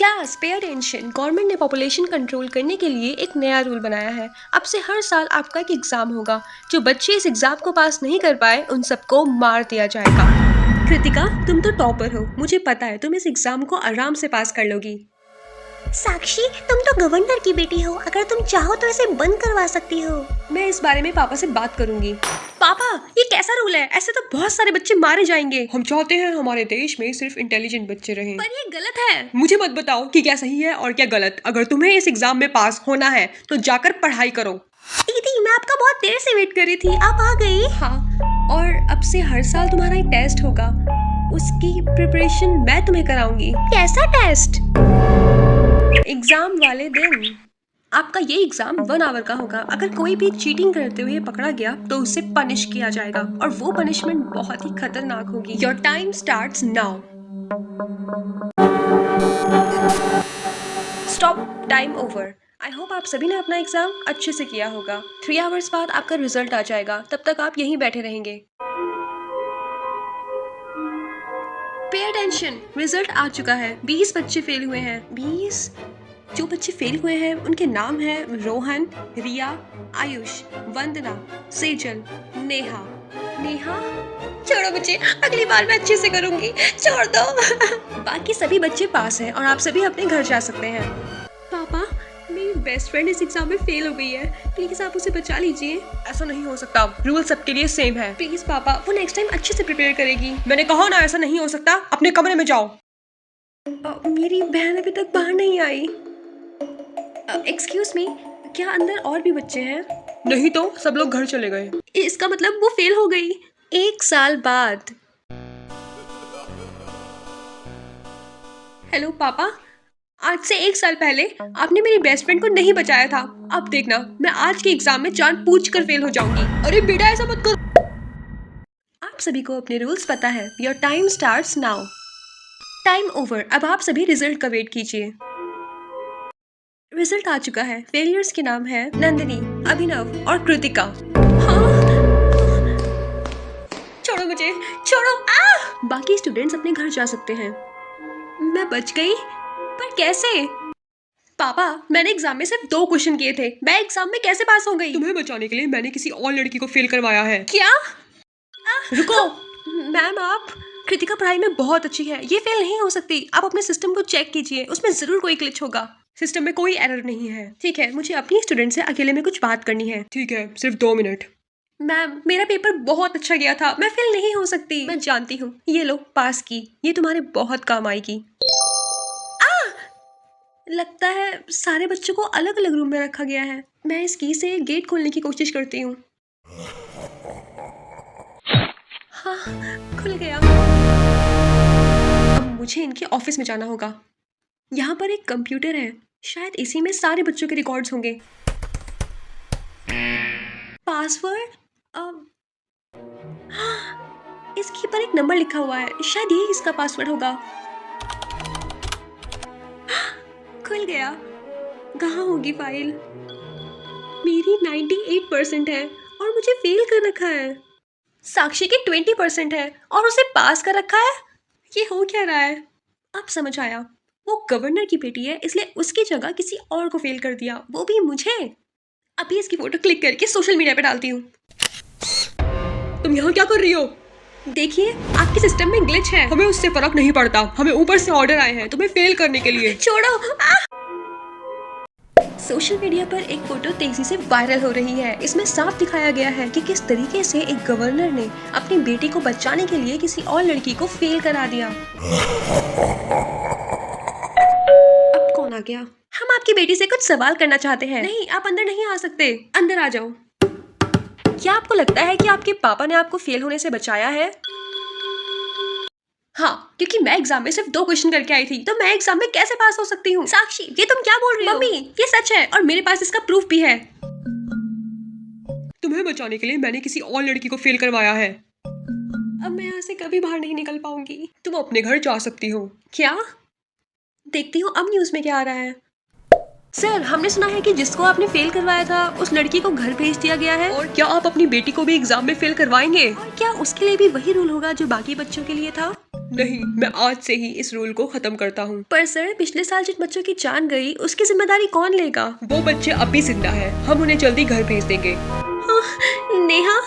Class pay attention. Government ने population control करने के लिए एक नया रूल बनाया है। अब से हर साल आपका एक एग्जाम होगा। जो बच्चे इस एग्जाम को पास नहीं कर पाए उन सबको मार दिया जाएगा। कृतिका, तुम तो टॉपर हो, मुझे पता है तुम इस एग्जाम को आराम से पास कर लोगी। साक्षी, तुम तो गवर्नर की बेटी हो, अगर तुम चाहो तो इसे बंद करवा सकती हो। मैं इस बारे में पापा से बात करूंगी। पापा, ये कैसा रूल है? ऐसे तो बहुत सारे बच्चे मारे जाएंगे। हम चाहते हैं हमारे देश में सिर्फ इंटेलिजेंट बच्चे रहें। पर ये गलत है। मुझे मत बताओ कि क्या सही है और क्या गलत। अगर तुम्हें इस एग्जाम में पास होना है तो जाकर पढ़ाई करो। दीदी, मैं आपका बहुत देर से वेट कर रही थी, आप आ गई? हाँ, और अब से हर साल तुम्हारा एक टेस्ट होगा, उसकी प्रिपरेशन मैं तुम्हें कराऊंगी। कैसा टेस्ट? एग्जाम वाले दिन आपका ये एग्जाम 1 आवर का होगा। अगर कोई भी चीटिंग करते हुए पकड़ा गया तो उसे पनिश किया जाएगा और वो पनिशमेंट बहुत ही खतरनाक होगी। Your time starts now. Stop, time over. I hope आप सभी ने अपना एग्जाम अच्छे से किया होगा। 3 आवर्स बाद आपका रिजल्ट आ जाएगा, तब तक आप यहीं बैठे रहेंगे। पे अटेंशन, रिजल्ट आ चुका है। 20 बच्चे फेल हुए हैं। 20? जो बच्चे फेल हुए हैं उनके नाम हैं रोहन, रिया, आयुष, वंदना, सेजल, नेहा। नेहा? छोड़ो बच्चे, अगली बार मैं अच्छे से करूंगी, छोड़ दो। बाकी सभी बच्चे पास हैं और आप सभी अपने घर जा सकते हैं। पापा, मेरी बेस्ट फ्रेंड इस एग्जाम में फेल हो गई है, प्लीज आप उसे बचा लीजिए। ऐसा नहीं हो सकता, रूल सबके लिए सेम है। प्लीज पापा, वो नेक्स्ट टाइम अच्छे से प्रिपेयर करेगी। मैंने कहा ना, ऐसा नहीं हो सकता। अपने कमरे में जाओ। मेरी बहन अभी तक बाहर नहीं आई। एक्सक्यूज मी, क्या अंदर और भी बच्चे हैं? नहीं तो सब लोग घर चले गए। इसका मतलब वो फेल हो गई। 1 साल बाद। हेलो पापा, आज से 1 साल पहले आपने मेरी बेस्ट फ्रेंड को नहीं बचाया था। अब देखना, मैं आज के एग्जाम में जानबूझ कर फेल हो जाऊंगी। अरे बेटा, ऐसा मत करो। आप सभी को अपने रूल्स पता है। Your time starts now. Time over. अब आप सभी रिजल्ट का वेट कीजिए। रिजल्ट आ चुका है। फेलियर्स के नाम है नंदिनी, अभिनव और कृतिका। हाँ? छोड़ो मुझे, छोड़ो। बाकी स्टूडेंट्स अपने घर जा सकते हैं। मैं बच गई, पर कैसे? पापा, मैंने एग्जाम में सिर्फ 2 क्वेश्चन किए थे, मैं एग्जाम में कैसे पास हो गई? तुम्हें बचाने के लिए मैंने किसी और लड़की को फेल करवाया है। क्या? रुको मैम, आप कृतिका पढ़ाई में बहुत अच्छी है, ये फेल नहीं हो सकती। आप अपने सिस्टम को चेक कीजिए, उसमें जरूर कोई ग्लिच होगा। सिस्टम में कोई एरर नहीं है। ठीक है, मुझे अपनी स्टूडेंट से अकेले में कुछ बात करनी है। ठीक है, सिर्फ 2 मिनट। मैम, मेरा पेपर बहुत अच्छा गया था, मैं फेल नहीं हो सकती। मैं जानती हूँ, ये लो पास की, ये तुम्हारे बहुत काम आएगी। लगता है सारे बच्चों को अलग अलग रूम में रखा गया है। मैं इस की से गेट खोलने की कोशिश करती हूँ। हाँ, खुल गया। अब मुझे इनके ऑफिस में जाना होगा। यहाँ पर एक कंप्यूटर है, शायद इसी में सारे बच्चों के रिकॉर्ड्स होंगे। पासवर्ड? इसके पर एक नंबर लिखा हुआ है, शायद यही इसका पासवर्ड होगा। खुल गया। कहाँ होगी फाइल? मेरी 98% है और मुझे फेल कर रखा है। साक्षी की 20% है और उसे पास कर रखा है। ये हो क्या रहा है? अब समझ आया, वो गवर्नर की बेटी है, इसलिए उसकी जगह किसी और को फेल कर दिया, वो भी मुझे। अभी इसकी फोटो क्लिक करके सोशल मीडिया पे डालती हूँ। तुम यहाँ क्या कर रही हो? देखिए, आपके सिस्टम में ग्लिच है। हमें उससे फर्क नहीं पड़ता, हमें ऊपर से ऑर्डर आए हैं तुम्हें फेल करने के लिए। छोड़ो। सोशल मीडिया पर एक फोटो तेजी से वायरल हो रही है। इसमें साफ दिखाया गया है कि किस तरीके से एक गवर्नर ने अपनी बेटी को बचाने के लिए किसी और लड़की को फेल करा दिया। अब कौन आ गया? हम आपकी बेटी से कुछ सवाल करना चाहते हैं। नहीं, आप अंदर नहीं आ सकते। अंदर आ जाओ। क्या आपको लगता है कि आपके पापा ने आपको फेल होने से बचाया है? हाँ, क्योंकि मैं एग्जाम में सिर्फ 2 क्वेश्चन करके आई थी, तो मैं एग्जाम में कैसे पास हो सकती हूँ? साक्षी, ये तुम क्या बोल रही हो? मम्मी, ये सच है और मेरे पास इसका प्रूफ भी है। तुम्हें बचाने के लिए मैंने किसी और लड़की को फेल करवाया है। अब मैं यहाँ से कभी बाहर नहीं निकल पाऊंगी। तुम अपने घर जा सकती हो। क्या? देखती हूँ अब न्यूज में क्या आ रहा है। सर, हमने सुना है कि जिसको आपने फेल करवाया था उस लड़की को घर भेज दिया गया है। और क्या आप अपनी बेटी को भी एग्जाम में फेल करवाएंगे? और क्या उसके लिए भी वही रूल होगा जो बाकी बच्चों के लिए था? नहीं, मैं आज से ही इस रूल को खत्म करता हूँ। पर सर, पिछले साल जिन बच्चों की जान गई उसकी जिम्मेदारी कौन लेगा? वो बच्चे अब भी जिंदा है, हम उन्हें जल्दी घर भेज देंगे। नेहा,